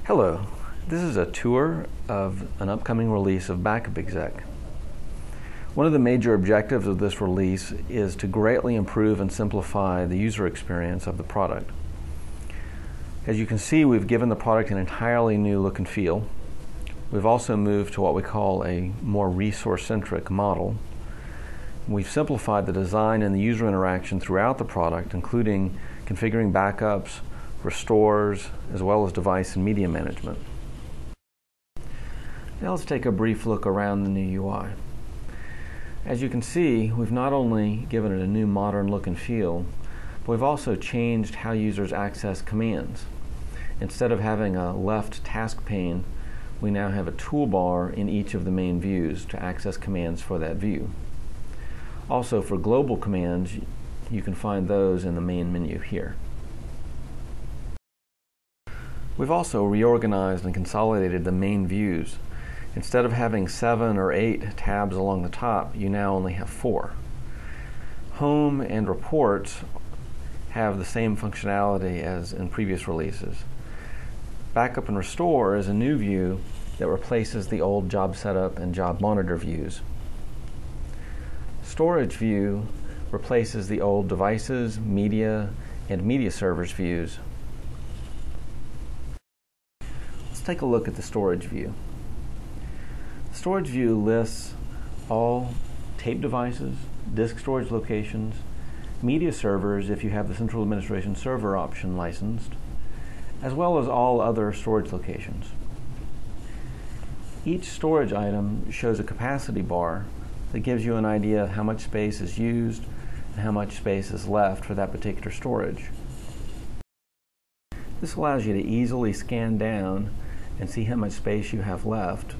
Hello, this is a tour of an upcoming release of Backup Exec. One of the major objectives of this release is to greatly improve and simplify the user experience of the product. As you can see, we've given the product an entirely new look and feel. We've also moved to what we call a more resource-centric model. We've simplified the design and the user interaction throughout the product, including configuring backups, restores, as well as device and media management. Now let's take a brief look around the new UI. As you can see, we've not only given it a new modern look and feel, but we've also changed how users access commands. Instead of having a left task pane, we now have a toolbar in each of the main views to access commands for that view. Also, for global commands, you can find those in the main menu here. We've also reorganized and consolidated the main views. Instead of having 7 or 8 tabs along the top, you now only have 4. Home and Reports have the same functionality as in previous releases. Backup and Restore is a new view that replaces the old Job Setup and Job Monitor views. Storage View replaces the old Devices, Media, and Media Servers views. Let's take a look at the Storage View. The Storage View lists all tape devices, disk storage locations, media servers if you have the Central Administration Server option licensed, as well as all other storage locations. Each storage item shows a capacity bar that gives you an idea of how much space is used and how much space is left for that particular storage. This allows you to easily scan down and see how much space you have left.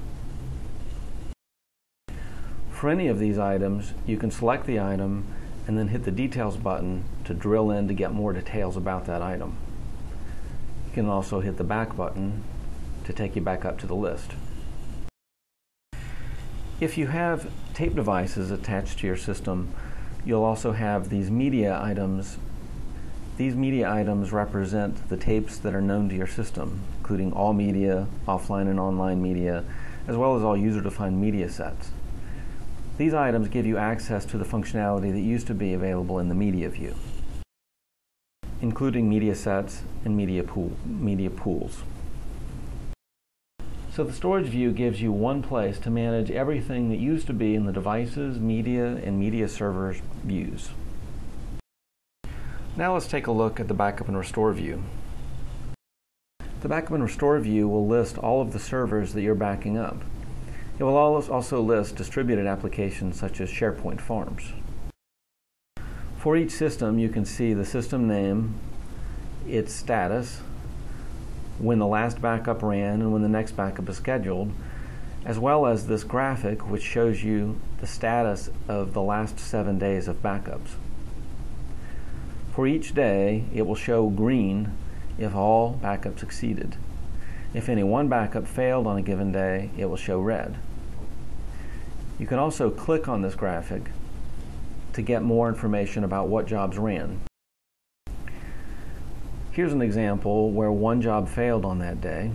For any of these items, you can select the item and then hit the Details button to drill in to get more details about that item. You can also hit the Back button to take you back up to the list. If you have tape devices attached to your system, you'll also have these media items. These media items represent the tapes that are known to your system, including all media, offline and online media, as well as all user-defined media sets. These items give you access to the functionality that used to be available in the media view, including media sets and media pools. So the storage view gives you one place to manage everything that used to be in the devices, media, and media servers views. Now let's take a look at the Backup and Restore view. The Backup and Restore view will list all of the servers that you're backing up. It will also list distributed applications such as SharePoint Forms. For each system, you can see the system name, its status, when the last backup ran and when the next backup is scheduled, as well as this graphic which shows you the status of the last 7 days of backups. For each day, it will show green if all backups succeeded. If any one backup failed on a given day, it will show red. You can also click on this graphic to get more information about what jobs ran. Here's an example where one job failed on that day,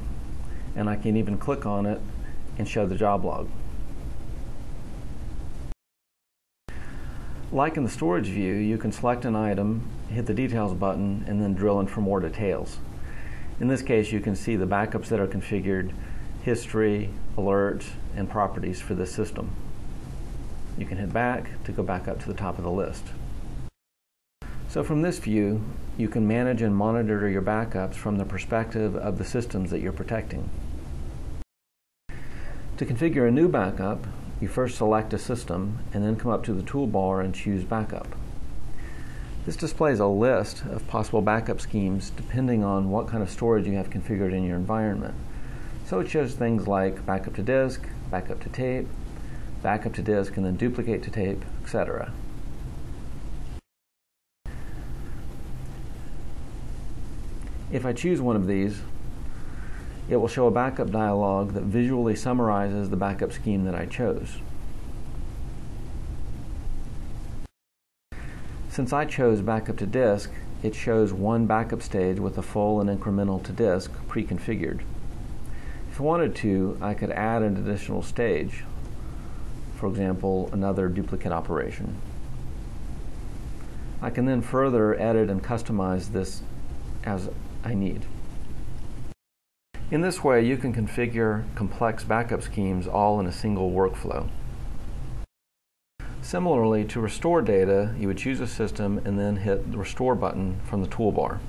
and I can even click on it and show the job log. Like in the storage view, you can select an item, hit the Details button, and then drill in for more details. In this case, you can see the backups that are configured, history, alerts, and properties for this system. You can hit back to go back up to the top of the list. So from this view, you can manage and monitor your backups from the perspective of the systems that you're protecting. To configure a new backup, you first select a system and then come up to the toolbar and choose Backup. This displays a list of possible backup schemes depending on what kind of storage you have configured in your environment. So it shows things like backup to disk, backup to tape, backup to disk and then duplicate to tape, etc. If I choose one of these, it will show a backup dialog that visually summarizes the backup scheme that I chose. Since I chose backup to disk, it shows one backup stage with a full and incremental to disk pre-configured. If I wanted to, I could add an additional stage, for example, another duplicate operation. I can then further edit and customize this as I need. In this way, you can configure complex backup schemes all in a single workflow. Similarly, to restore data, you would choose a system and then hit the Restore button from the toolbar.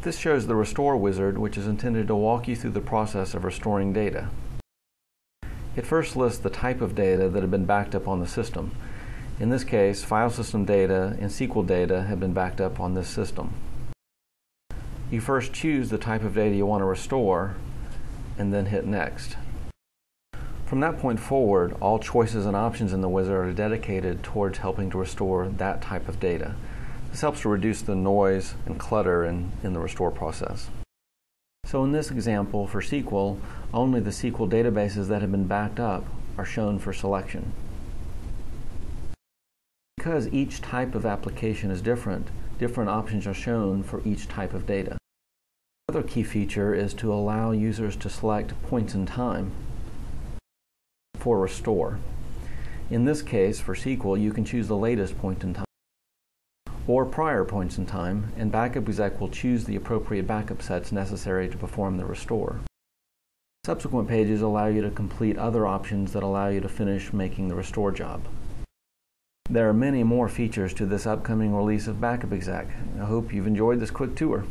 This shows the Restore wizard, which is intended to walk you through the process of restoring data. It first lists the type of data that had been backed up on the system. In this case, file system data and SQL data have been backed up on this system. You first choose the type of data you want to restore and then hit Next. From that point forward, all choices and options in the wizard are dedicated towards helping to restore that type of data. This helps to reduce the noise and clutter in the restore process. So in this example for SQL, only the SQL databases that have been backed up are shown for selection. Because each type of application is different options are shown for each type of data. Another key feature is to allow users to select points in time for restore. In this case, for SQL, you can choose the latest point in time or prior points in time, and Backup Exec will choose the appropriate backup sets necessary to perform the restore. Subsequent pages allow you to complete other options that allow you to finish making the restore job. There are many more features to this upcoming release of Backup Exec. I hope you've enjoyed this quick tour.